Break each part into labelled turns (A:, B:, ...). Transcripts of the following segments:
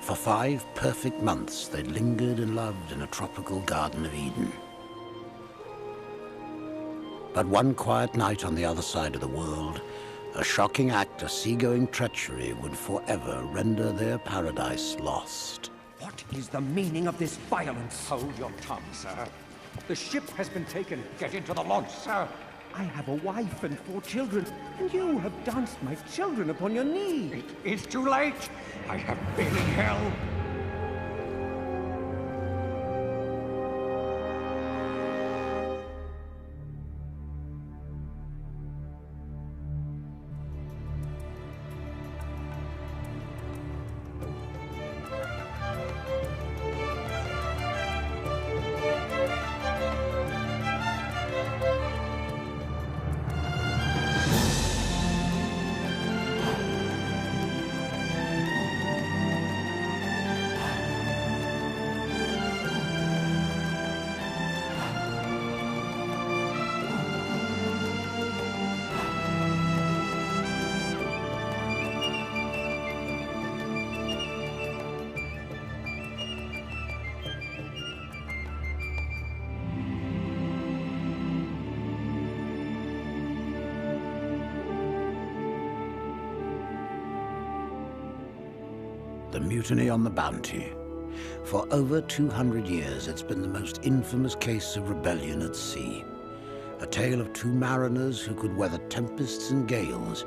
A: For 5 perfect months, they lingered and loved in a tropical Garden of Eden. But one quiet night on the other side of the world, a shocking act of seagoing treachery would forever render their paradise lost.
B: What is the meaning of this violence? Hold your tongue, sir. The ship has been taken. Get into the launch, sir. I have a wife and 4 children, and you have danced my children upon your knee. It is too late. I have been in hell.
A: The Mutiny on the Bounty. For over 200 years, it's been the most infamous case of rebellion at sea. A tale of 2 mariners who could weather tempests and gales,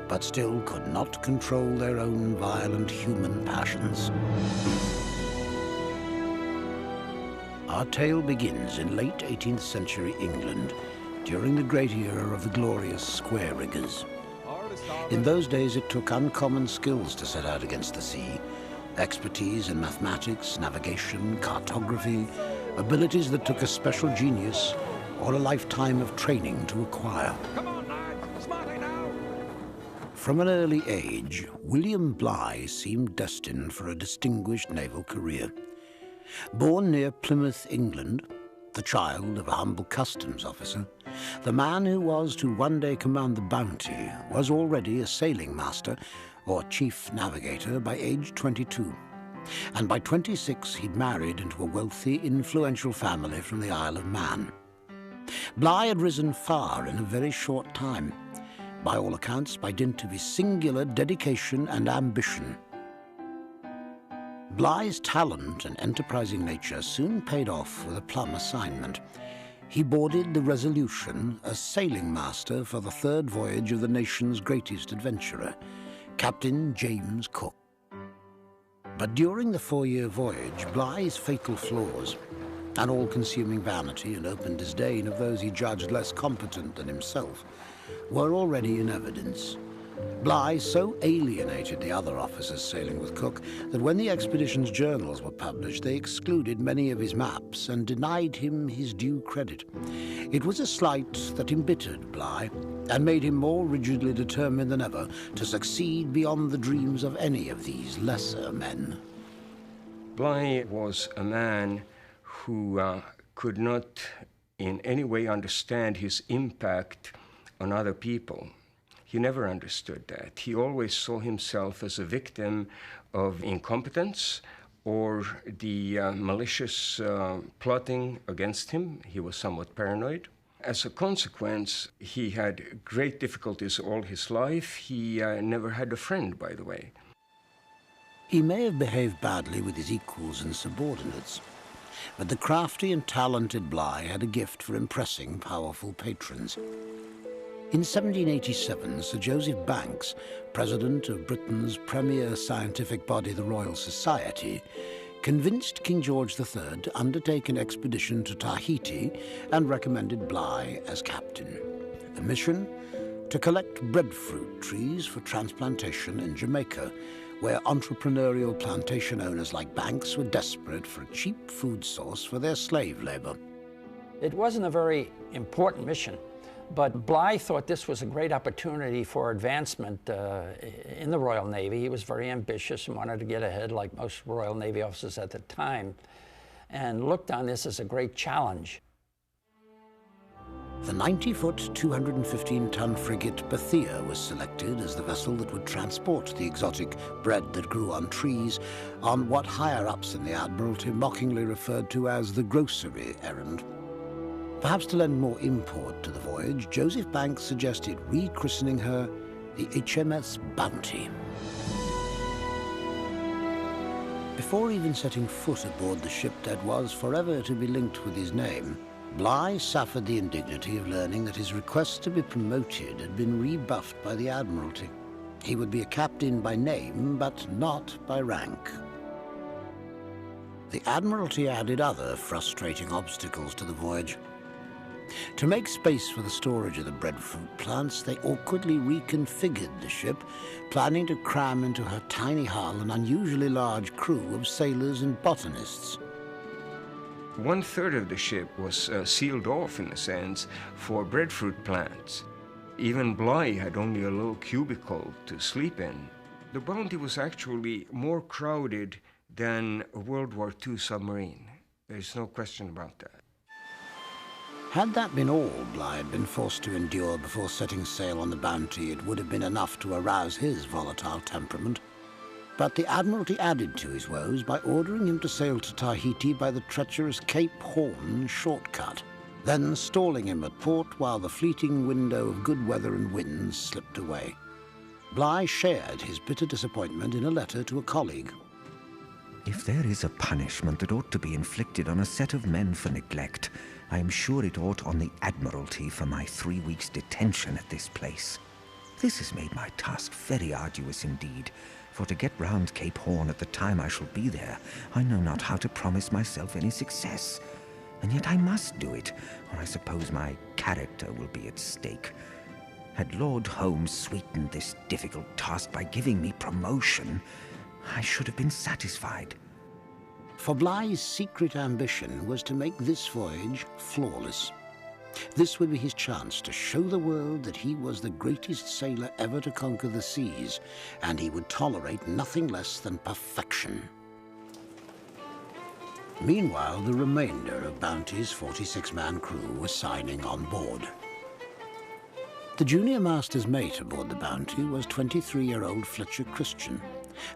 A: but still could not control their own violent human passions. Our tale begins in late 18th century England, during the great era of the glorious square riggers. In those days, it took uncommon skills to set out against the sea. Expertise in mathematics, navigation, cartography, abilities that took a special genius or a lifetime of training to acquire.
B: Come on, lad. Smartly now.
A: From an early age, William Bligh seemed destined for a distinguished naval career. Born near Plymouth, England, the child of a humble customs officer, the man who was to one day command the Bounty was already a sailing master or chief navigator by age 22. And by 26, he'd married into a wealthy, influential family from the Isle of Man. Bligh had risen far in a very short time, by all accounts by dint of his singular dedication and ambition. Bligh's talent and enterprising nature soon paid off with a plum assignment. He boarded the Resolution as sailing master for the 3rd voyage of the nation's greatest adventurer, Captain James Cook. But during the 4-year voyage, Bligh's fatal flaws, and all-consuming vanity and open disdain of those he judged less competent than himself, were already in evidence. Bligh so alienated the other officers sailing with Cook that when the expedition's journals were published, they excluded many of his maps and denied him his due credit. It was a slight that embittered Bligh and made him more rigidly determined than ever to succeed beyond the dreams of any of these lesser men.
C: Bligh was a man who could not in any way understand his impact on other people. He never understood that. He always saw himself as a victim of incompetence or the malicious plotting against him. He was somewhat paranoid. As a consequence, he had great difficulties all his life. He never had a friend, by the way.
A: He may have behaved badly with his equals and subordinates, but the crafty and talented Bligh had a gift for impressing powerful patrons. In 1787, Sir Joseph Banks, president of Britain's premier scientific body, the Royal Society, convinced King George III to undertake an expedition to Tahiti and recommended Bligh as captain. The mission? To collect breadfruit trees for transplantation in Jamaica, where entrepreneurial plantation owners like Banks were desperate for a cheap food source for their slave labor.
D: It wasn't a very important mission, but Bligh thought this was a great opportunity for advancement in the Royal Navy. He was very ambitious and wanted to get ahead like most Royal Navy officers at the time, and looked on this as a great challenge.
A: The 90-foot, 215-ton frigate Bethia was selected as the vessel that would transport the exotic bread that grew on trees on what higher-ups in the Admiralty mockingly referred to as the grocery errand. Perhaps to lend more import to the voyage, Joseph Banks suggested rechristening her the HMS Bounty. Before even setting foot aboard the ship that was forever to be linked with his name, Bligh suffered the indignity of learning that his request to be promoted had been rebuffed by the Admiralty. He would be a captain by name, but not by rank. The Admiralty added other frustrating obstacles to the voyage. To make space for the storage of the breadfruit plants, they awkwardly reconfigured the ship, planning to cram into her tiny hull an unusually large crew of sailors and botanists.
C: 1/3 of the ship was sealed off, in a sense, for breadfruit plants. Even Bligh had only a little cubicle to sleep in. The Bounty was actually more crowded than a World War II submarine. There's no question about that.
A: Had that been all Bligh had been forced to endure before setting sail on the Bounty, it would have been enough to arouse his volatile temperament. But the Admiralty added to his woes by ordering him to sail to Tahiti by the treacherous Cape Horn shortcut, then stalling him at port while the fleeting window of good weather and winds slipped away. Bligh shared his bitter disappointment in a letter to a colleague.
E: If there is a punishment that ought to be inflicted on a set of men for neglect, I am sure it ought on the Admiralty for my 3 weeks' detention at this place. This has made my task very arduous indeed, for to get round Cape Horn at the time I shall be there, I know not how to promise myself any success. And yet I must do it, or I suppose my character will be at stake. Had Lord Holmes sweetened this difficult task by giving me promotion, I should have been satisfied.
A: For Bligh's secret ambition was to make this voyage flawless. This would be his chance to show the world that he was the greatest sailor ever to conquer the seas, and he would tolerate nothing less than perfection. Meanwhile, the remainder of Bounty's 46-man crew was signing on board. The junior master's mate aboard the Bounty was 23-year-old Fletcher Christian,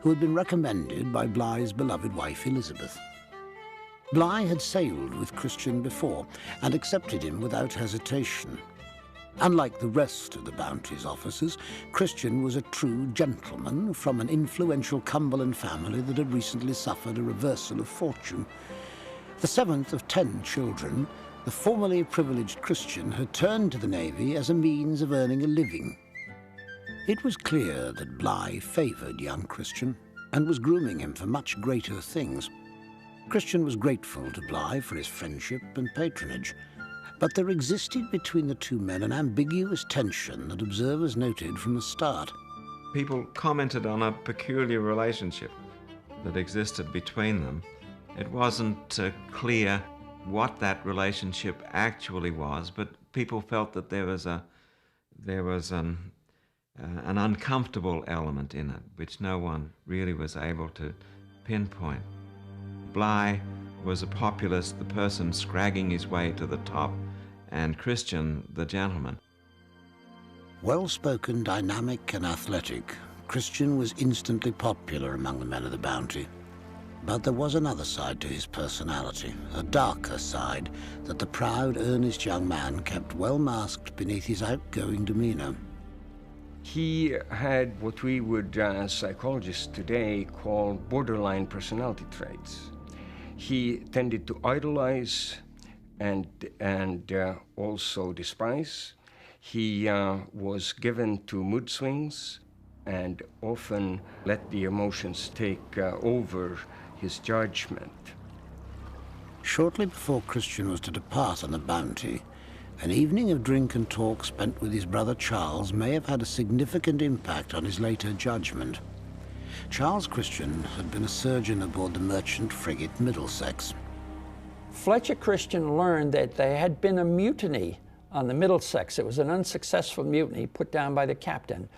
A: who had been recommended by Bligh's beloved wife Elizabeth. Bligh had sailed with Christian before and accepted him without hesitation. Unlike the rest of the Bounty's officers, Christian was a true gentleman from an influential Cumberland family that had recently suffered a reversal of fortune. The 7th of 10 children, the formerly privileged Christian had turned to the Navy as a means of earning a living. It was clear that Bligh favoured young Christian and was grooming him for much greater things. Christian was grateful to Bligh for his friendship and patronage, but there existed between the two men an ambiguous tension that observers noted from the start.
F: People commented on a peculiar relationship that existed between them. It wasn't clear what that relationship actually was, but people felt that there was an uncomfortable element in it, which no one really was able to pinpoint. Bligh was a populist, the person scragging his way to the top, and Christian, the gentleman.
A: Well-spoken, dynamic, and athletic, Christian was instantly popular among the men of the Bounty. But there was another side to his personality, a darker side that the proud, earnest young man kept well masked beneath his outgoing demeanor.
C: He had what we would, as psychologists today, call borderline personality traits. He tended to idolize and also despise. He was given to mood swings and often let the emotions take over his judgment.
A: Shortly before Christian was to depart on the Bounty, an evening of drink and talk spent with his brother Charles may have had a significant impact on his later judgment. Charles Christian had been a surgeon aboard the merchant frigate Middlesex.
D: Fletcher Christian learned that there had been a mutiny on the Middlesex. It was an unsuccessful mutiny put down by the captain.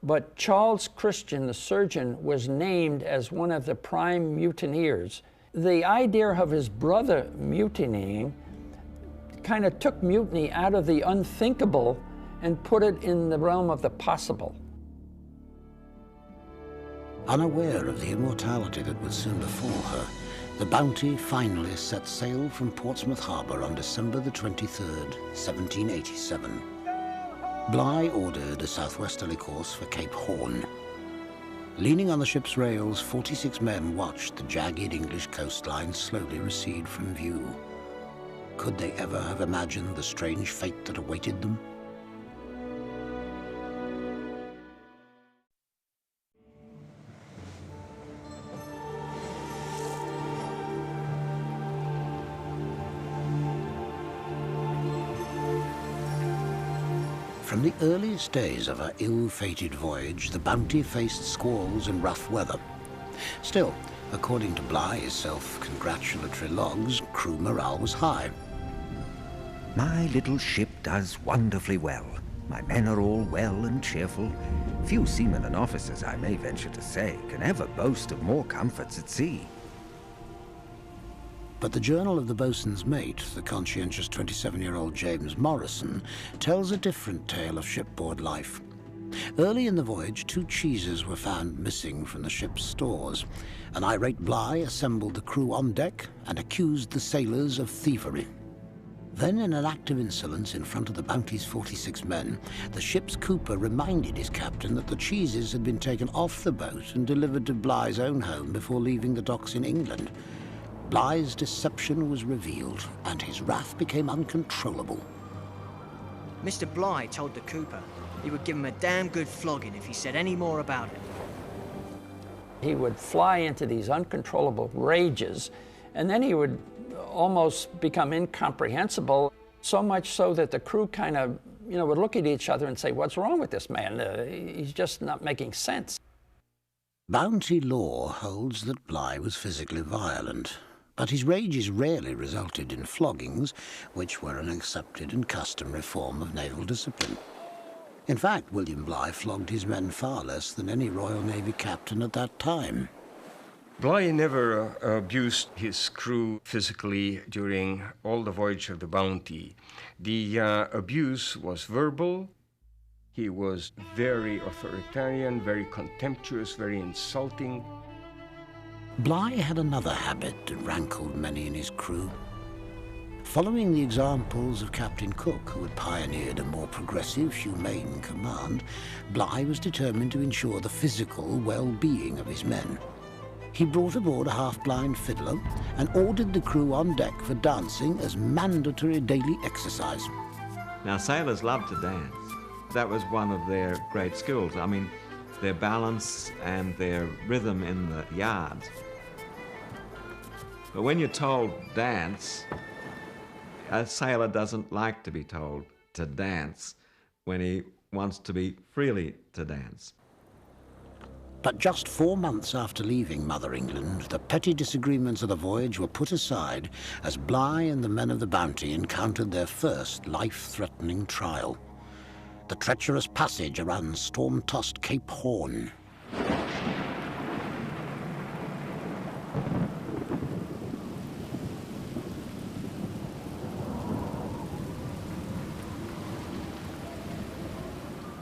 D: But Charles Christian, the surgeon, was named as one of the prime mutineers. The idea of his brother mutinying kind of took mutiny out of the unthinkable and put it in the realm of the possible.
A: Unaware of the immortality that would soon befall her, the Bounty finally set sail from Portsmouth Harbour on December the 23rd, 1787. Bligh ordered a southwesterly course for Cape Horn. Leaning on the ship's rails, 46 men watched the jagged English coastline slowly recede from view. Could they ever have imagined the strange fate that awaited them? From the earliest days of her ill-fated voyage, the Bounty faced squalls and rough weather. Still, according to Bligh's self-congratulatory logs, crew morale was high.
E: My little ship does wonderfully well. My men are all well and cheerful. Few seamen and officers, I may venture to say, can ever boast of more comforts at sea.
A: But the journal of the boatswain's mate, the conscientious 27-year-old James Morrison, tells a different tale of shipboard life. Early in the voyage, 2 cheeses were found missing from the ship's stores. An irate Bligh assembled the crew on deck and accused the sailors of thievery. Then, in an act of insolence in front of the Bounty's 46 men, the ship's cooper reminded his captain that the cheeses had been taken off the boat and delivered to Bligh's own home before leaving the docks in England. Bligh's deception was revealed, and his wrath became uncontrollable.
G: Mr. Bligh told the cooper he would give him a damn good flogging if he said any more about it.
D: He would fly into these uncontrollable rages, and then he would almost become incomprehensible, so much so that the crew kind of, would look at each other and say, "What's wrong with this man? He's just not making sense."
A: Bounty law holds that Bligh was physically violent, but his rages rarely resulted in floggings, which were an accepted and customary form of naval discipline. In fact, William Bligh flogged his men far less than any Royal Navy captain at that time.
C: Bligh never abused his crew physically during all the voyage of the Bounty. The abuse was verbal. He was very authoritarian, very contemptuous, very insulting.
A: Bligh had another habit that rankled many in his crew. Following the examples of Captain Cook, who had pioneered a more progressive, humane command, Bligh was determined to ensure the physical well-being of his men. He brought aboard a half-blind fiddler and ordered the crew on deck for dancing as mandatory daily exercise.
F: Now, sailors loved to dance. That was one of their great skills. I mean, their balance and their rhythm in the yards. But when you're told dance, a sailor doesn't like to be told to dance when he wants to be freely to dance.
A: But just 4 months after leaving Mother England, the petty disagreements of the voyage were put aside as Bligh and the men of the Bounty encountered their first life-threatening trial: the treacherous passage around storm-tossed Cape Horn.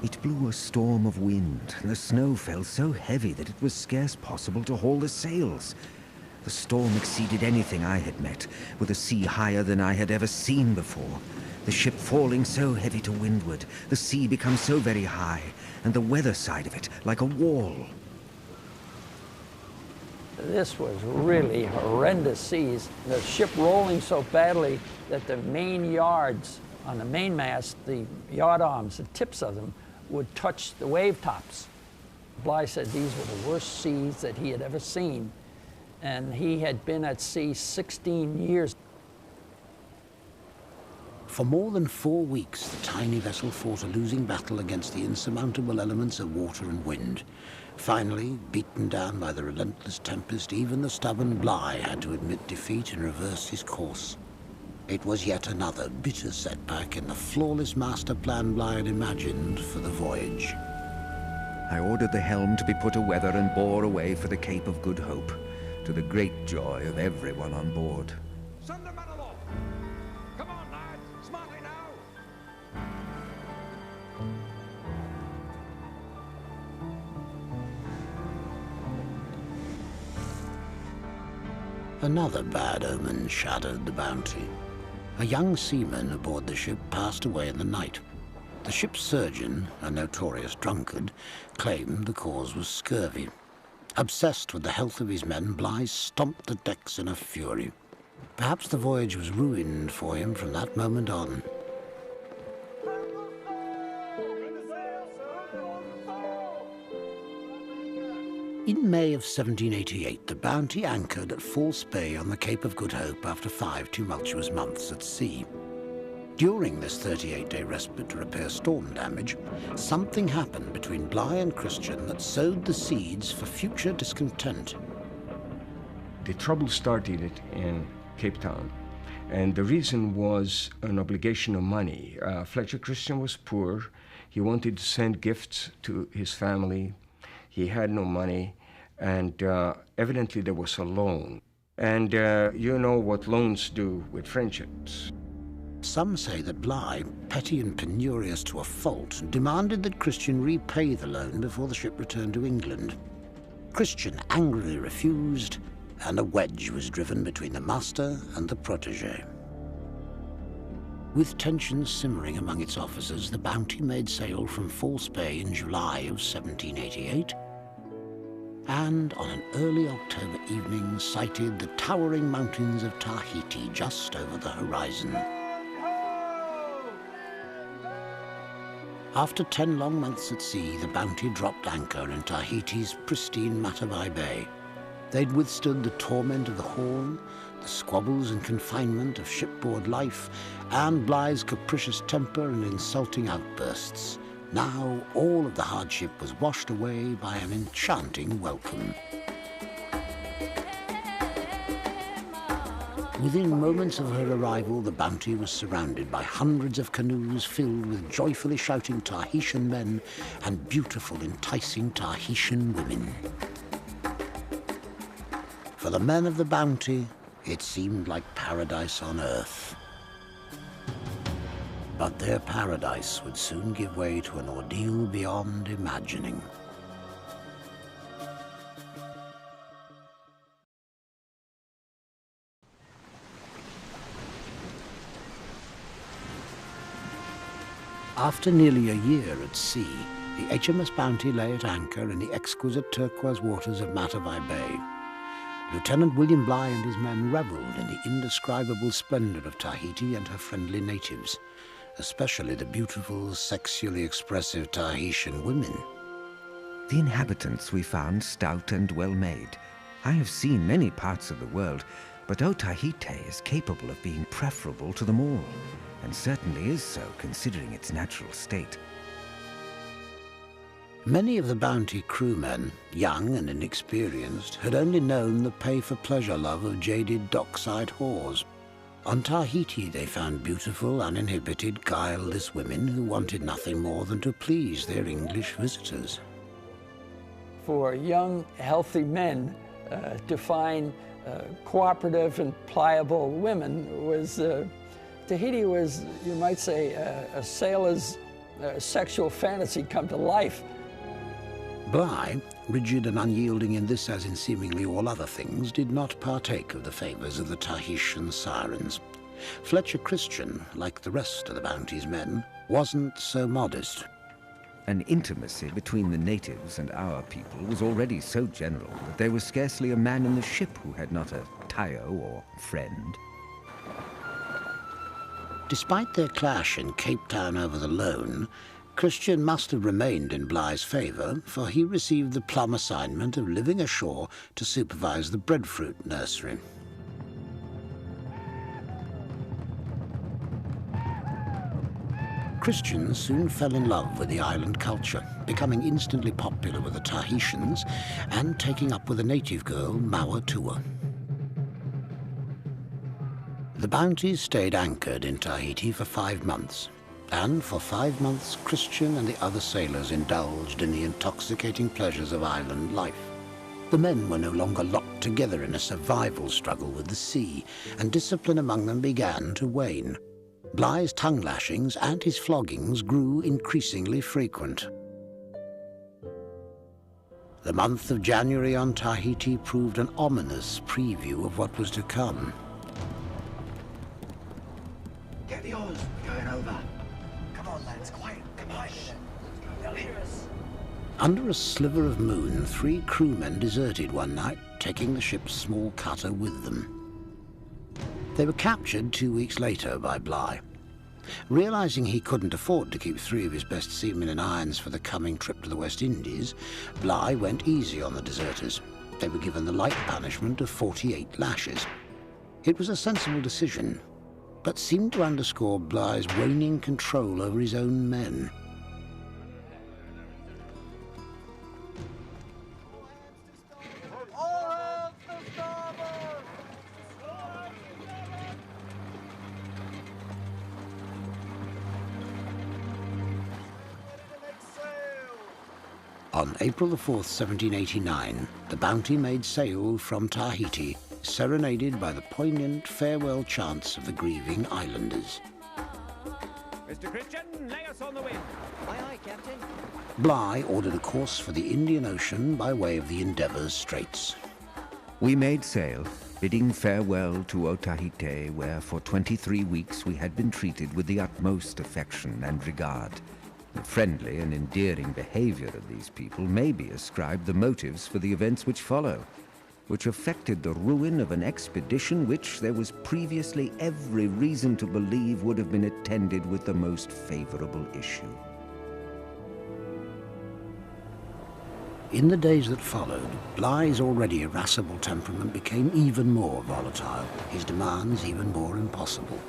E: It blew a storm of wind, and the snow fell so heavy that it was scarce possible to haul the sails. The storm exceeded anything I had met, with a sea higher than I had ever seen before. The ship falling so heavy to windward, the sea become so very high, and the weather side of it like a wall.
D: This was really horrendous seas. The ship rolling so badly that the main yards on the mainmast, the yard arms, the tips of them, would touch the wave tops. Bligh said these were the worst seas that he had ever seen, and he had been at sea 16 years.
A: For more than 4 weeks, the tiny vessel fought a losing battle against the insurmountable elements of water and wind. Finally, beaten down by the relentless tempest, even the stubborn Bligh had to admit defeat and reverse his course. It was yet another bitter setback in the flawless master plan Bligh had imagined for the voyage.
E: I ordered the helm to be put aweather and bore away for the Cape of Good Hope, to the great joy of everyone on board.
B: Send the men aloft! Come on, lads!
A: Another bad omen shadowed the Bounty. A young seaman aboard the ship passed away in the night. The ship's surgeon, a notorious drunkard, claimed the cause was scurvy. Obsessed with the health of his men, Bligh stomped the decks in a fury. Perhaps the voyage was ruined for him from that moment on. In May of 1788, the Bounty anchored at False Bay on the Cape of Good Hope after 5 tumultuous months at sea. During this 38-day respite to repair storm damage, something happened between Bligh and Christian that sowed the seeds for future discontent.
C: The trouble started in Cape Town, and the reason was an obligation of money. Fletcher Christian was poor. He wanted to send gifts to his family. He had no money, and evidently there was a loan. And you know what loans do with friendships.
A: Some say that Bligh, petty and penurious to a fault, demanded that Christian repay the loan before the ship returned to England. Christian angrily refused, and a wedge was driven between the master and the protégé. With tensions simmering among its officers, the Bounty made sail from False Bay in July of 1788, and on an early October evening sighted the towering mountains of Tahiti just over the horizon. After 10 long months at sea, the Bounty dropped anchor in Tahiti's pristine Matavai Bay. They'd withstood the torment of the Horn, the squabbles and confinement of shipboard life, and Bligh's capricious temper and insulting outbursts. Now all of the hardship was washed away by an enchanting welcome. Within moments of her arrival, the Bounty was surrounded by hundreds of canoes filled with joyfully shouting Tahitian men and beautiful, enticing Tahitian women. For the men of the Bounty, it seemed like paradise on earth. But their paradise would soon give way to an ordeal beyond imagining. After nearly a year at sea, the HMS Bounty lay at anchor in the exquisite turquoise waters of Matavai Bay. Lieutenant William Bligh and his men revelled in the indescribable splendour of Tahiti and her friendly natives, especially the beautiful, sexually expressive Tahitian women.
E: The inhabitants we found stout and well-made. I have seen many parts of the world, but Otaheite is capable of being preferable to them all, and certainly is so considering its natural state.
A: Many of the Bounty crewmen, young and inexperienced, had only known the pay-for-pleasure love of jaded dockside whores. On Tahiti they found beautiful, uninhibited, guileless women who wanted nothing more than to please their English visitors.
D: For young, healthy men to find cooperative and pliable women was, Tahiti was, you might say, a sailor's sexual fantasy come to life.
A: Bligh, rigid and unyielding in this as in seemingly all other things, did not partake of the favours of the Tahitian sirens. Fletcher Christian, like the rest of the Bounty's men, wasn't so modest.
E: An intimacy between the natives and our people was already so general that there was scarcely a man in the ship who had not a tayo or friend.
A: Despite their clash in Cape Town over the loan, Christian must have remained in Bligh's favour, for he received the plum assignment of living ashore to supervise the breadfruit nursery. Christian soon fell in love with the island culture, becoming instantly popular with the Tahitians and taking up with a native girl, Mawatua. The Bounty stayed anchored in Tahiti for 5 months. And for 5 months, Christian and the other sailors indulged in the intoxicating pleasures of island life. The men were no longer locked together in a survival struggle with the sea, and discipline among them began to wane. Bligh's tongue lashings and his floggings grew increasingly frequent. The month of January on Tahiti proved an ominous preview of what was to come.
H: Get the oars, going over. Come on, lads, quiet, come on. They'll hear us.
A: Under a sliver of moon, 3 crewmen deserted one night, taking the ship's small cutter with them. They were captured 2 weeks later by Bligh. Realizing he couldn't afford to keep 3 of his best seamen in irons for the coming trip to the West Indies, Bligh went easy on the deserters. They were given the light punishment of 48 lashes. It was a sensible decision, but seemed to underscore Bligh's waning control over his own men. On April the 4th, 1789, the Bounty made sail from Tahiti, serenaded by the poignant farewell chants of the grieving islanders.
B: Mr. Christian, lay us on the wind.
G: Aye, aye, Captain.
A: Bligh ordered a course for the Indian Ocean by way of the Endeavour's Straits.
E: We made sail, bidding farewell to Otaheite, where for 23 weeks we had been treated with the utmost affection and regard. The friendly and endearing behavior of these people may be ascribed the motives for the events which follow, which effected the ruin of an expedition which there was previously every reason to believe would have been attended with the most favorable issue.
A: In the days that followed, Bligh's already irascible temperament became even more volatile, his demands even more impossible.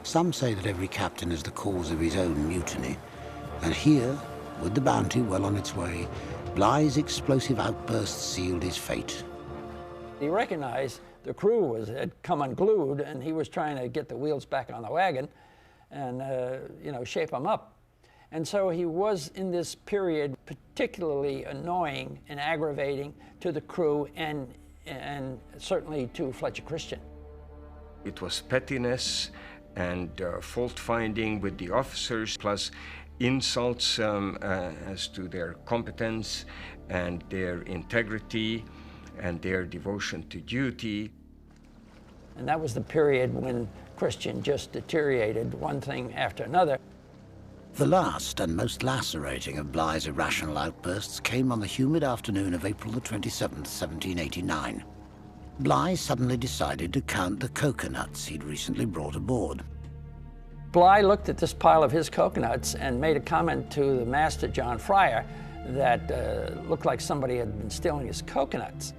A: Some say that every captain is the cause of his own mutiny, and here, with the Bounty well on its way, Bligh's explosive outbursts sealed his fate.
D: He recognized the crew had come unglued, and he was trying to get the wheels back on the wagon and, shape them up. And so he was, in this period, particularly annoying and aggravating to the crew and certainly to Fletcher Christian.
C: It was pettiness and fault-finding with the officers, plus insults as to their competence and their integrity and their devotion to duty.
D: And that was the period when Christian just deteriorated, one thing after another.
A: The last and most lacerating of Bligh's irrational outbursts came on the humid afternoon of April the 27th, 1789. Bligh suddenly decided to count the coconuts he'd recently brought aboard.
D: Bligh looked at this pile of his coconuts and made a comment to the master, John Fryer, that looked like somebody had been stealing his coconuts.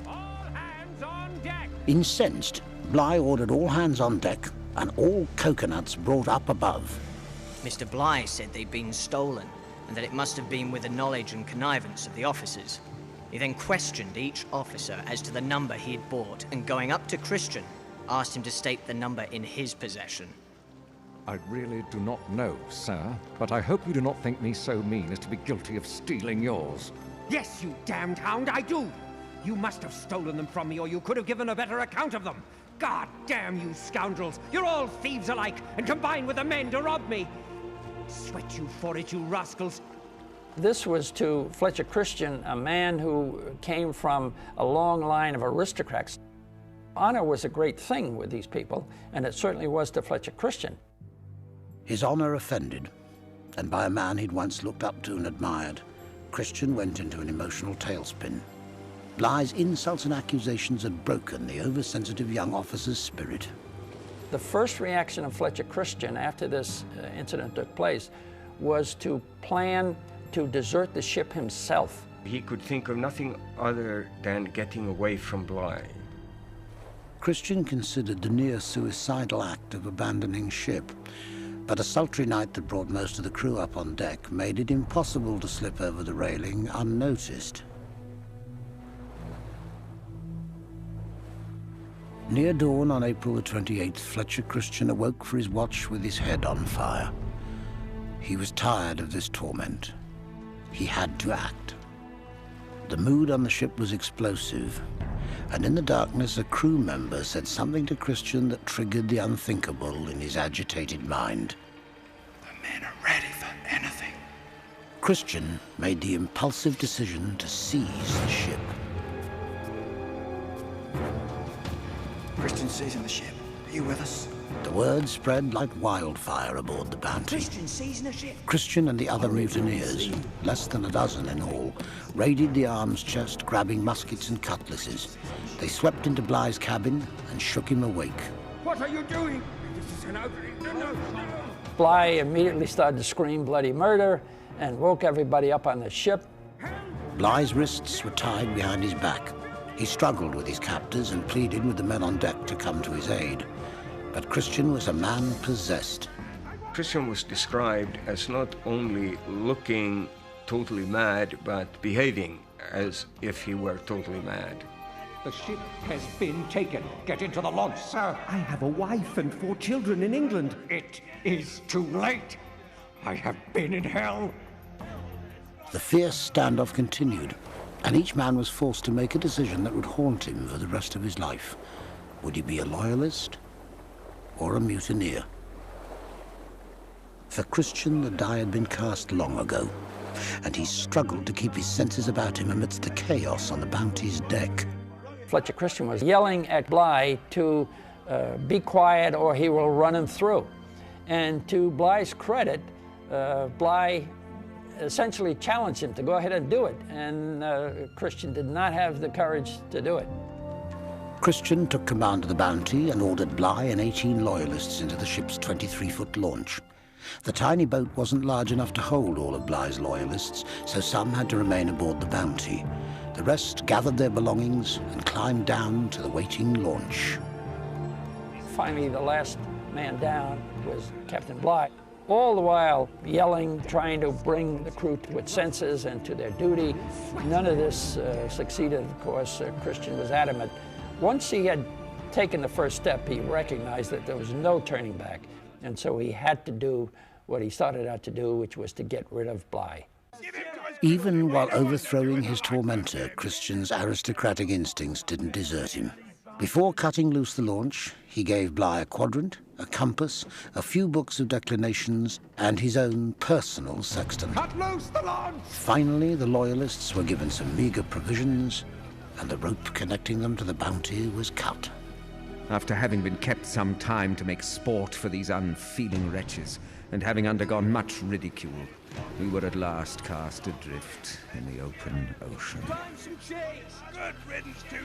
B: All hands on deck!
A: Incensed, Bligh ordered all hands on deck and all coconuts brought up above.
G: Mr. Bligh said they'd been stolen, and that it must have been with the knowledge and connivance of the officers. He then questioned each officer as to the number he had bought, and going up to Christian, asked him to state the number in his possession.
I: I really do not know, sir, but I hope you do not think me so mean as to be guilty of stealing yours.
B: Yes, you damned hound, I do! You must have stolen them from me, or you could have given a better account of them. God damn you scoundrels! You're all thieves alike, and combine with the men to rob me! Sweat you for it, you rascals!
D: This was to Fletcher Christian, a man who came from a long line of aristocrats. Honor was a great thing with these people, and it certainly was to Fletcher Christian.
A: His honor offended, and by a man he'd once looked up to and admired, Christian went into an emotional tailspin. Bligh's insults and accusations had broken the oversensitive young officer's spirit.
D: The first reaction of Fletcher Christian after this incident took place was to plan to desert the ship himself.
C: He could think of nothing other than getting away from Bligh.
A: Christian considered the near suicidal act of abandoning ship, but a sultry night that brought most of the crew up on deck made it impossible to slip over the railing unnoticed. Near dawn on April the 28th, Fletcher Christian awoke for his watch with his head on fire. He was tired of this torment. He had to act. The mood on the ship was explosive, and in the darkness a crew member said something to Christian that triggered the unthinkable in his agitated mind.
H: The men are ready for anything.
A: Christian made the impulsive decision to seize the ship.
H: Christian seizing the ship. Are you with us?
A: The word spread like wildfire aboard the Bounty.
H: Christian seizing the ship.
A: Christian and the other mutineers, less than a dozen in all, raided the arms chest, grabbing muskets and cutlasses. They swept into Bligh's cabin and shook him awake.
B: What are you doing? This is an outrage. No.
D: Bligh immediately started to scream bloody murder and woke everybody up on the ship.
A: Bligh's wrists were tied behind his back. He struggled with his captors and pleaded with the men on deck to come to his aid. But Christian was a man possessed.
C: Christian was described as not only looking totally mad, but behaving as if he were totally mad.
B: The ship has been taken. Get into the launch, sir. I have a wife and 4 children in England. It is too late. I have been in hell.
A: The fierce standoff continued, and each man was forced to make a decision that would haunt him for the rest of his life. Would he be a loyalist or a mutineer? For Christian, the die had been cast long ago, and he struggled to keep his senses about him amidst the chaos on the Bounty's deck.
D: Fletcher Christian was yelling at Bligh to be quiet or he will run him through. And to Bligh's credit, Bligh essentially challenged him to go ahead and do it, and Christian did not have the courage to do it.
A: Christian took command of the Bounty and ordered Bligh and 18 loyalists into the ship's 23-foot launch. The tiny boat wasn't large enough to hold all of Bligh's loyalists, so some had to remain aboard the Bounty. The rest gathered their belongings and climbed down to the waiting launch.
D: Finally, the last man down was Captain Bligh. All the while yelling, trying to bring the crew to its senses and to their duty. None of this succeeded, of course. Christian was adamant. Once he had taken the first step, he recognized that there was no turning back. And so he had to do what he started out to do, which was to get rid of Bligh.
A: Even while overthrowing his tormentor, Christian's aristocratic instincts didn't desert him. Before cutting loose the launch, he gave Bligh a quadrant, a compass, a few books of declinations, and his own personal sextant.
B: Cut loose the launch!
A: Finally, the loyalists were given some meager provisions, and the rope connecting them to the Bounty was cut.
E: After having been kept some time to make sport for these unfeeling wretches, and having undergone much ridicule, we were at last cast adrift in the open ocean.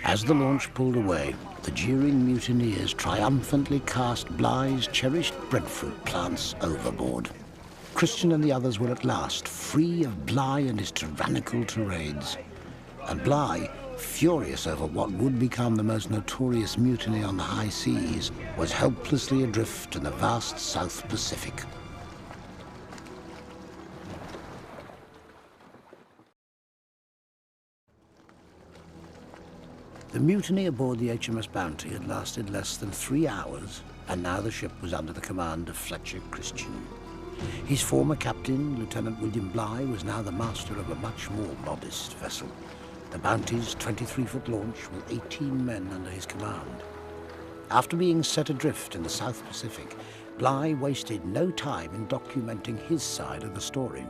A: As the launch pulled away, the jeering mutineers triumphantly cast Bligh's cherished breadfruit plants overboard. Christian and the others were at last free of Bligh and his tyrannical tirades. And Bligh, furious over what would become the most notorious mutiny on the high seas, was helplessly adrift in the vast South Pacific. The mutiny aboard the HMS Bounty had lasted less than 3 hours, and now the ship was under the command of Fletcher Christian. His former captain, Lieutenant William Bligh, was now the master of a much more modest vessel, the Bounty's 23-foot launch with 18 men under his command. After being set adrift in the South Pacific, Bligh wasted no time in documenting his side of the story.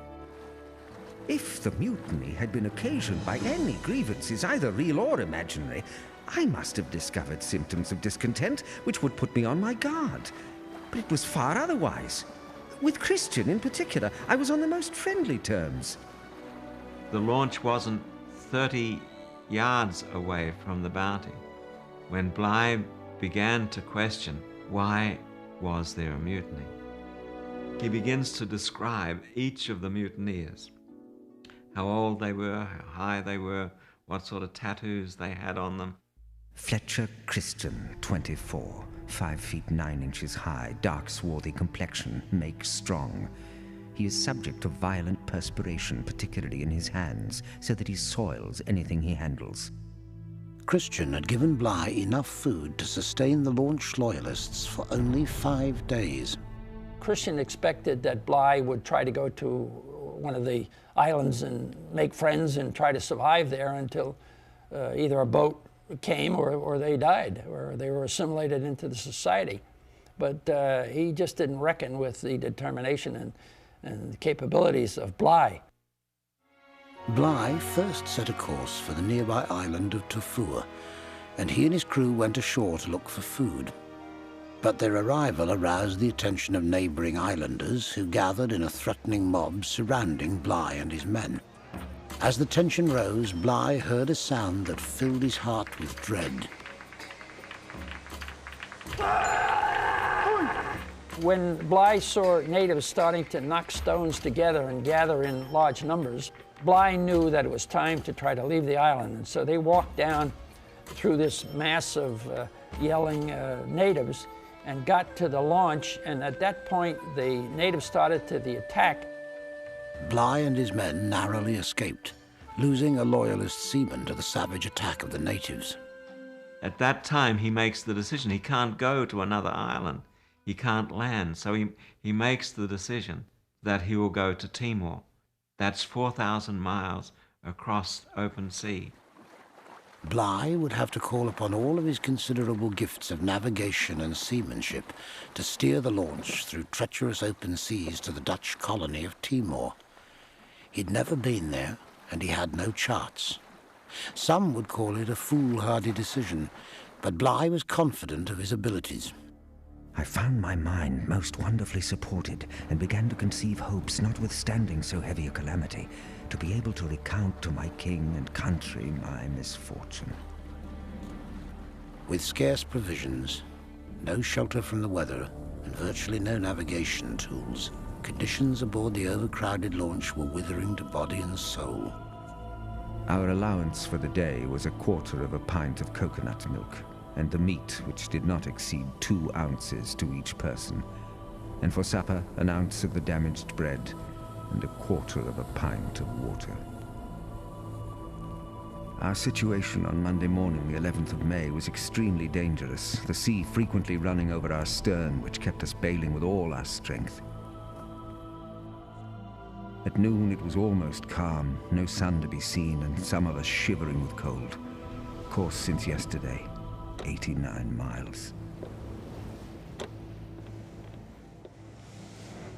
E: If the mutiny had been occasioned by any grievances, either real or imaginary, I must have discovered symptoms of discontent which would put me on my guard. But it was far otherwise. With Christian in particular, I was on the most friendly terms.
F: The launch wasn't 30 yards away from the Bounty when Bligh began to question why was there a mutiny. He begins to describe each of the mutineers. How old they were, how high they were, what sort of tattoos they had on them.
E: Fletcher Christian, 24, 5 feet 9 inches high, dark swarthy complexion, make strong. He is subject to violent perspiration, particularly in his hands, so that he soils anything he handles.
A: Christian had given Bligh enough food to sustain the launch loyalists for only 5 days.
D: Christian expected that Bligh would try to go to one of the islands and make friends and try to survive there until either a boat came or they died or they were assimilated into the society. But he just didn't reckon with the determination and the capabilities of Bligh.
A: Bligh first set a course for the nearby island of Tafua, and he and his crew went ashore to look for food. But their arrival aroused the attention of neighbouring islanders who gathered in a threatening mob surrounding Bligh and his men. As the tension rose, Bligh heard a sound that filled his heart with dread.
D: When Bligh saw natives starting to knock stones together and gather in large numbers, Bligh knew that it was time to try to leave the island, and so they walked down through this mass of yelling natives and got to the launch, and at that point the natives started the attack.
A: Bligh and his men narrowly escaped, losing a loyalist seaman to the savage attack of the natives.
F: At that time, he makes the decision. He can't go to another island. He can't land. So he makes the decision that he will go to Timor. That's 4,000 miles across open sea.
A: Bligh would have to call upon all of his considerable gifts of navigation and seamanship to steer the launch through treacherous open seas to the Dutch colony of Timor. He'd never been there, and he had no charts. Some would call it a foolhardy decision, but Bligh was confident of his abilities.
E: I found my mind most wonderfully supported and began to conceive hopes, notwithstanding so heavy a calamity, to be able to recount to my king and country my misfortune.
A: With scarce provisions, no shelter from the weather, and virtually no navigation tools, conditions aboard the overcrowded launch were withering to body and soul.
E: Our allowance for the day was 1/4 of a pint of coconut milk, and the meat which did not exceed 2 ounces to each person, and for supper 1 ounce of the damaged bread and 1/4 of a pint of water. Our situation on Monday morning, the 11th of May, was extremely dangerous, the sea frequently running over our stern, which kept us bailing with all our strength. At noon it was almost calm, no sun to be seen, and some of us shivering with cold. Course since yesterday, 89 miles.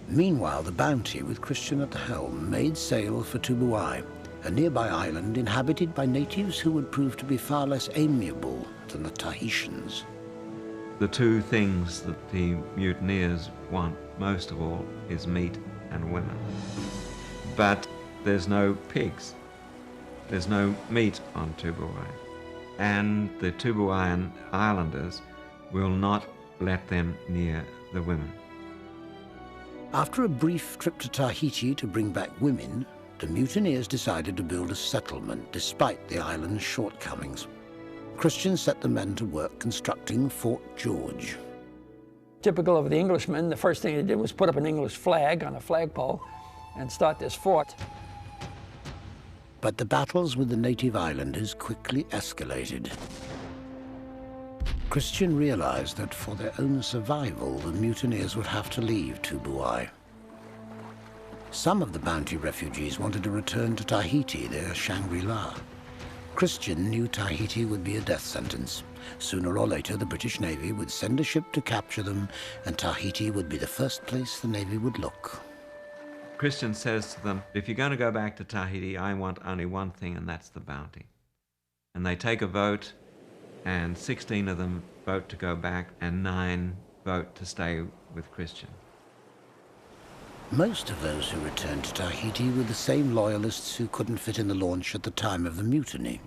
A: Meanwhile, the Bounty, with Christian at the helm, made sail for Tubuai, a nearby island inhabited by natives who would prove to be far less amiable than the Tahitians.
F: The 2 things that the mutineers want most of all is meat and women. But there's no pigs. There's no meat on Tubuai. And the Tubuaian islanders will not let them near the women.
A: After a brief trip to Tahiti to bring back women, the mutineers decided to build a settlement despite the island's shortcomings. Christian set the men to work constructing Fort George.
D: Typical of the Englishmen, the first thing they did was put up an English flag on a flagpole and start this fort.
A: But the battles with the native islanders quickly escalated. Christian realized that for their own survival, the mutineers would have to leave Tubuai. Some of the Bounty refugees wanted to return to Tahiti, their Shangri-La. Christian knew Tahiti would be a death sentence. Sooner or later, the British Navy would send a ship to capture them, and Tahiti would be the first place the Navy would look.
F: Christian says to them, if you're going to go back to Tahiti, I want only one thing, and that's the Bounty. And they take a vote, and 16 of them vote to go back, and 9 vote to stay with Christian.
A: Most of those who returned to Tahiti were the same loyalists who couldn't fit in the launch at the time of the mutiny.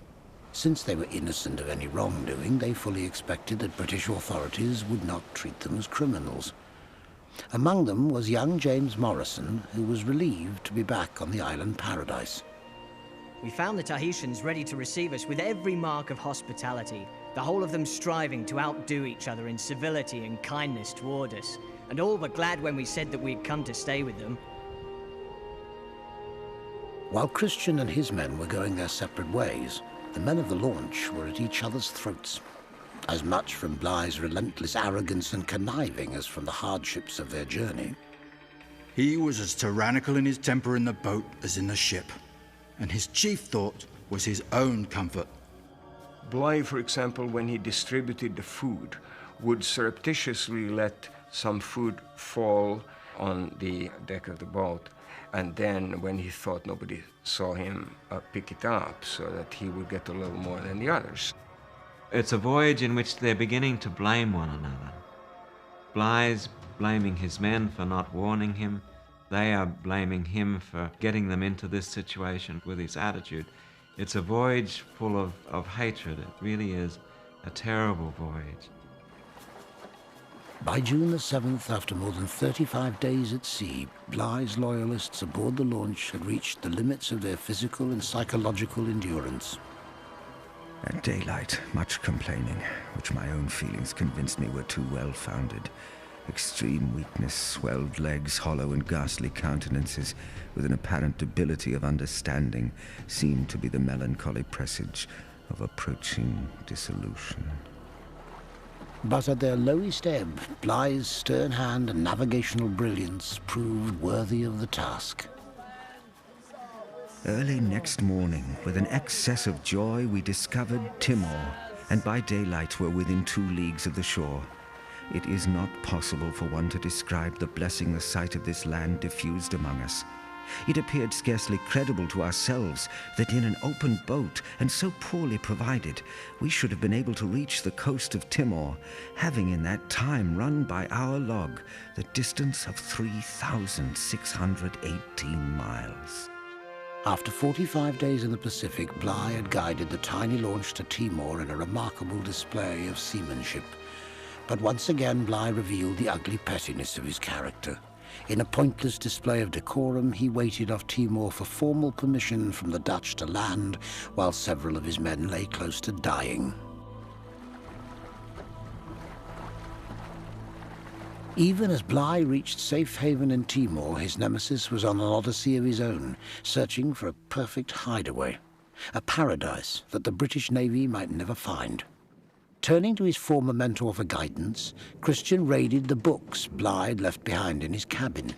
A: Since they were innocent of any wrongdoing, they fully expected that British authorities would not treat them as criminals. Among them was young James Morrison, who was relieved to be back on the island paradise.
G: We found the Tahitians ready to receive us with every mark of hospitality, the whole of them striving to outdo each other in civility and kindness toward us, and all were glad when we said that we'd come to stay with them.
A: While Christian and his men were going their separate ways, the men of the launch were at each other's throats, as much from Bligh's relentless arrogance and conniving as from the hardships of their journey.
J: He was as tyrannical in his temper in the boat as in the ship, and his chief thought was his own comfort.
C: Bligh, for example, when he distributed the food, would surreptitiously let some food fall on the deck of the boat. and then when he thought nobody saw him, pick it up so that he would get a little more than the others.
F: It's a voyage in which they're beginning to blame one another. Bligh's blaming his men for not warning him. They are blaming him for getting them into this situation with his attitude. It's a voyage full of hatred. It really is a terrible voyage.
A: By June the 7th, after more than 35 days at sea, Bligh's loyalists aboard the launch had reached the limits of their physical and psychological endurance.
E: At daylight, much complaining, which my own feelings convinced me were too well-founded. Extreme weakness, swelled legs, hollow and ghastly countenances, with an apparent debility of understanding, seemed to be the melancholy presage of approaching dissolution.
A: But at their lowest ebb, Bligh's stern hand and navigational brilliance proved worthy of the task.
E: Early next morning, with an excess of joy, we discovered Timor, and by daylight were within 2 leagues of the shore. It is not possible for one to describe the blessing the sight of this land diffused among us. It appeared scarcely credible to ourselves that in an open boat, and so poorly provided, we should have been able to reach the coast of Timor, having in that time run by our log the distance of 3,618 miles.
A: After 45 days in the Pacific, Bligh had guided the tiny launch to Timor in a remarkable display of seamanship. But once again, Bligh revealed the ugly pettiness of his character. In a pointless display of decorum, he waited off Timor for formal permission from the Dutch to land, while several of his men lay close to dying. Even as Bligh reached safe haven in Timor, his nemesis was on an odyssey of his own, searching for a perfect hideaway, a paradise that the British Navy might never find. Turning to his former mentor for guidance, Christian raided the books Bligh had left behind in his cabin.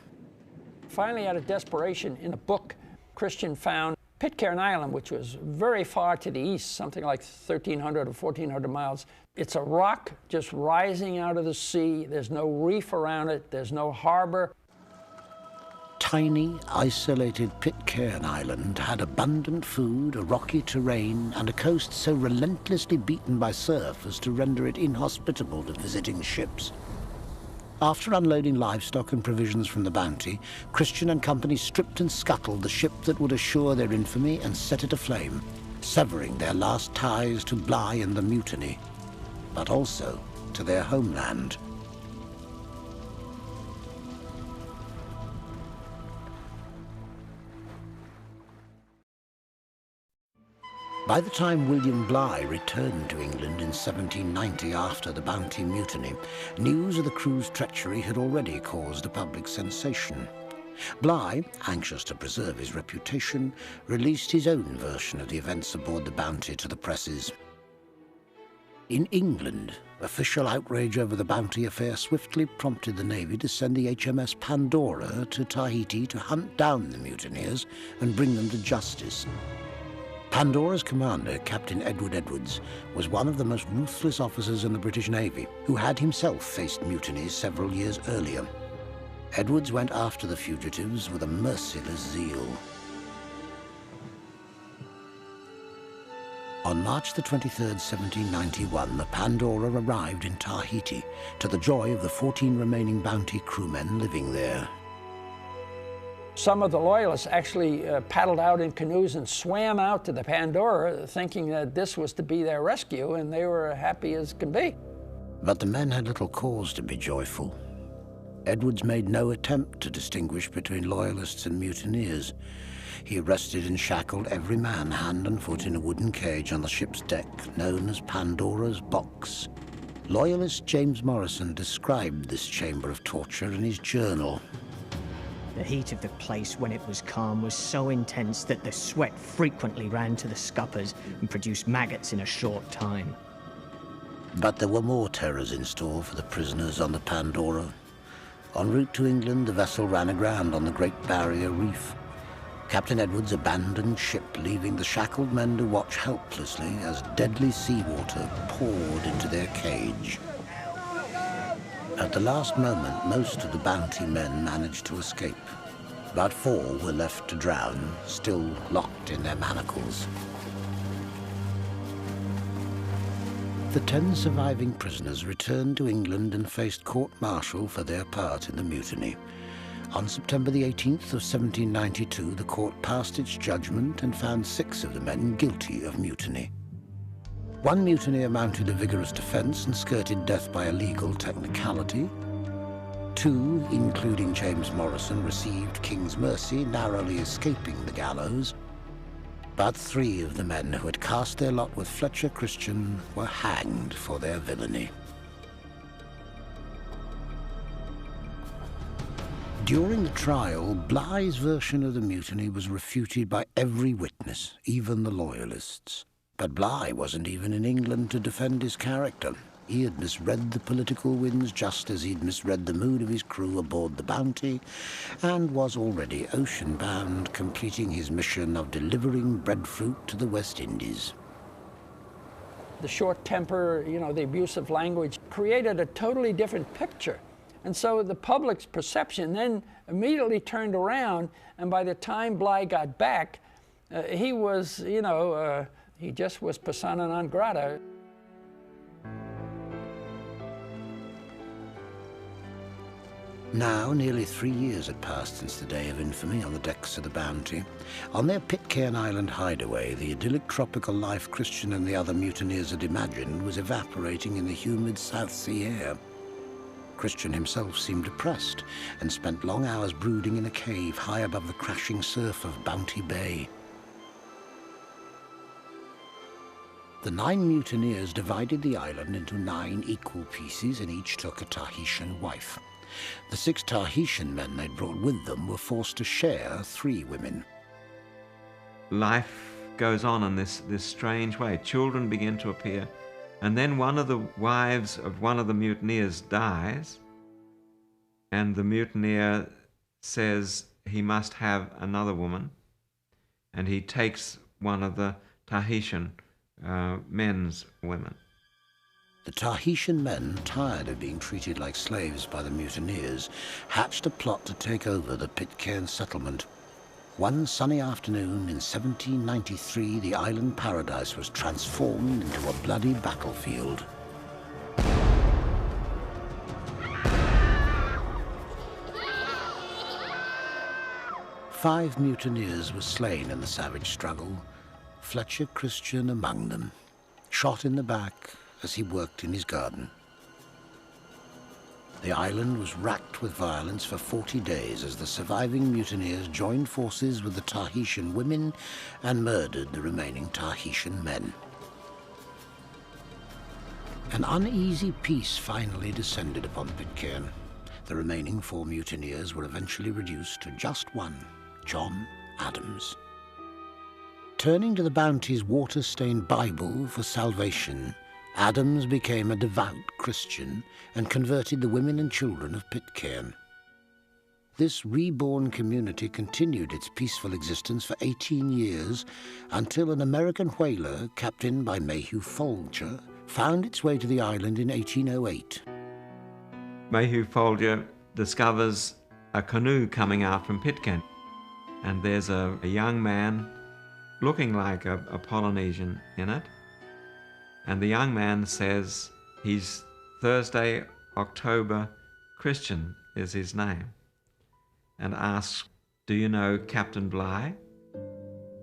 D: Finally, out of desperation, in a book, Christian found Pitcairn Island, which was very far to the east, something like 1,300 or 1,400 miles. It's a rock just rising out of the sea. There's no reef around it. There's no harbor.
A: Tiny, isolated Pitcairn Island had abundant food, a rocky terrain, and a coast so relentlessly beaten by surf as to render it inhospitable to visiting ships. After unloading livestock and provisions from the Bounty, Christian and company stripped and scuttled the ship that would assure their infamy and set it aflame, severing their last ties to Bligh and the Mutiny, but also to their homeland. By the time William Bligh returned to England in 1790 after the Bounty mutiny, news of the crew's treachery had already caused a public sensation. Bligh, anxious to preserve his reputation, released his own version of the events aboard the Bounty to the presses. In England, official outrage over the Bounty affair swiftly prompted the Navy to send the HMS Pandora to Tahiti to hunt down the mutineers and bring them to justice. Pandora's commander, Captain Edward Edwards, was one of the most ruthless officers in the British Navy, who had himself faced mutinies several years earlier. Edwards went after the fugitives with a merciless zeal. On March the 23rd, 1791, the Pandora arrived in Tahiti, to the joy of the 14 remaining Bounty crewmen living there.
D: Some of the loyalists actually paddled out in canoes and swam out to the Pandora, thinking that this was to be their rescue, and they were happy as can be.
A: But the men had little cause to be joyful. Edwards made no attempt to distinguish between loyalists and mutineers. He arrested and shackled every man hand and foot in a wooden cage on the ship's deck, known as Pandora's Box. Loyalist James Morrison described this chamber of torture in his journal.
G: The heat of the place when it was calm was so intense that the sweat frequently ran to the scuppers and produced maggots in a short time.
A: But there were more terrors in store for the prisoners on the Pandora. En route to England, the vessel ran aground on the Great Barrier Reef. Captain Edwards abandoned ship, leaving the shackled men to watch helplessly as deadly seawater poured into their cage. At the last moment, most of the Bounty men managed to escape. but 4 were left to drown, still locked in their manacles. The 10 surviving prisoners returned to England and faced court-martial for their part in the mutiny. On September the 18th of 1792, the court passed its judgment and found 6 of the men guilty of mutiny. 1 mutineer mounted a vigorous defense and skirted death by a legal technicality. 2, including James Morrison, received King's mercy, narrowly escaping the gallows. But 3 of the men who had cast their lot with Fletcher Christian were hanged for their villainy. During the trial, Bligh's version of the mutiny was refuted by every witness, even the loyalists. But Bligh wasn't even in England to defend his character. He had misread the political winds just as he'd misread the mood of his crew aboard the Bounty, and was already ocean-bound, completing his mission of delivering breadfruit to the West Indies.
D: The short temper, the abusive language created a totally different picture. And so the public's perception then immediately turned around, and by the time Bligh got back, he was, he just was persona non grata.
A: Now, nearly 3 years had passed since the day of infamy on the decks of the Bounty. On their Pitcairn Island hideaway, the idyllic tropical life Christian and the other mutineers had imagined was evaporating in the humid South Sea air. Christian himself seemed depressed and spent long hours brooding in a cave high above the crashing surf of Bounty Bay. The 9 mutineers divided the island into 9 equal pieces, and each took a Tahitian wife. The 6 Tahitian men they'd brought with them were forced to share 3 women.
F: Life goes on in this strange way. Children begin to appear, and then one of the wives of one of the mutineers dies, and the mutineer says he must have another woman, and he takes one of the Tahitian men's women.
A: The Tahitian men, tired of being treated like slaves by the mutineers, hatched a plot to take over the Pitcairn settlement. One sunny afternoon in 1793, the island paradise was transformed into a bloody battlefield. Five mutineers were slain in the savage struggle, Fletcher Christian among them, shot in the back as he worked in his garden. The island was racked with violence for 40 days as the surviving mutineers joined forces with the Tahitian women and murdered the remaining Tahitian men. An uneasy peace finally descended upon Pitcairn. The remaining 4 mutineers were eventually reduced to just one, John Adams. Turning to the Bounty's water-stained Bible for salvation, Adams became a devout Christian and converted the women and children of Pitcairn. This reborn community continued its peaceful existence for 18 years until an American whaler, captained by Mayhew Folger, found its way to the island in 1808.
F: Mayhew Folger discovers a canoe coming out from Pitcairn, and there's a young man looking like a Polynesian in it. And the young man says he's Thursday, October Christian is his name, and asks, "Do you know Captain Bligh?"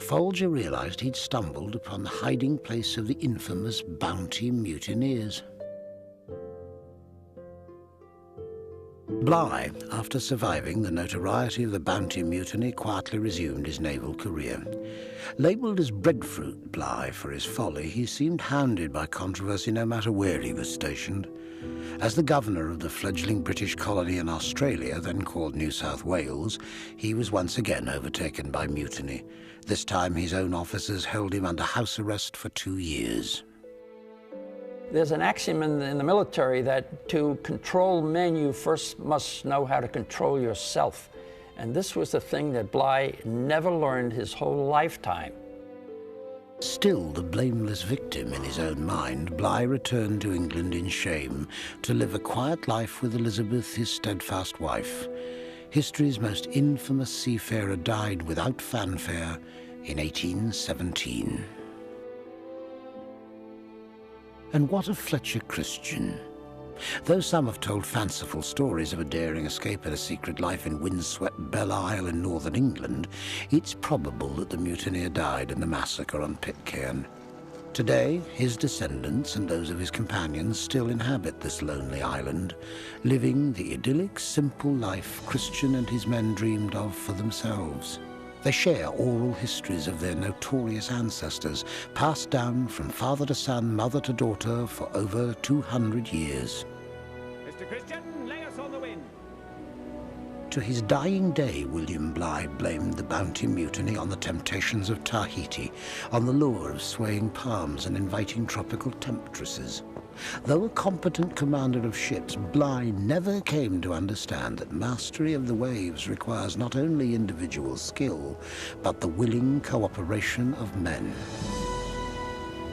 A: Folger realized he'd stumbled upon the hiding place of the infamous Bounty mutineers. Bligh, after surviving the notoriety of the Bounty mutiny, quietly resumed his naval career. Labelled as breadfruit Bligh for his folly, he seemed hounded by controversy no matter where he was stationed. As the governor of the fledgling British colony in Australia, then called New South Wales, he was once again overtaken by mutiny. This time his own officers held him under house arrest for 2 years.
D: There's an axiom in the military that to control men, you first must know how to control yourself. And this was the thing that Bligh never learned his whole lifetime.
A: Still the blameless victim in his own mind, Bligh returned to England in shame to live a quiet life with Elizabeth, his steadfast wife. history's most infamous seafarer died without fanfare in 1817. And what of Fletcher Christian? Though some have told fanciful stories of a daring escape and a secret life in windswept Belle Isle in northern England, it's probable that the mutineer died in the massacre on Pitcairn. Today, his descendants and those of his companions still inhabit this lonely island, living the idyllic, simple life Christian and his men dreamed of for themselves. They share oral histories of their notorious ancestors, passed down from father to son, mother to daughter for over 200 years.
B: Mr. Christian, lay us on the wind.
A: To his dying day, William Bligh blamed the Bounty mutiny on the temptations of Tahiti, on the lure of swaying palms and inviting tropical temptresses. Though a competent commander of ships, Bligh never came to understand that mastery of the waves requires not only individual skill, but the willing cooperation of men.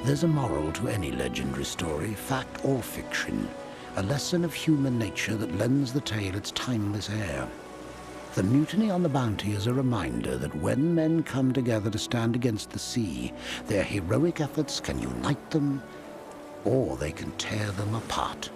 A: There's a moral to any legendary story, fact or fiction, a lesson of human nature that lends the tale its timeless air. The mutiny on the Bounty is a reminder that when men come together to stand against the sea, their heroic efforts can unite them, or they can tear them apart.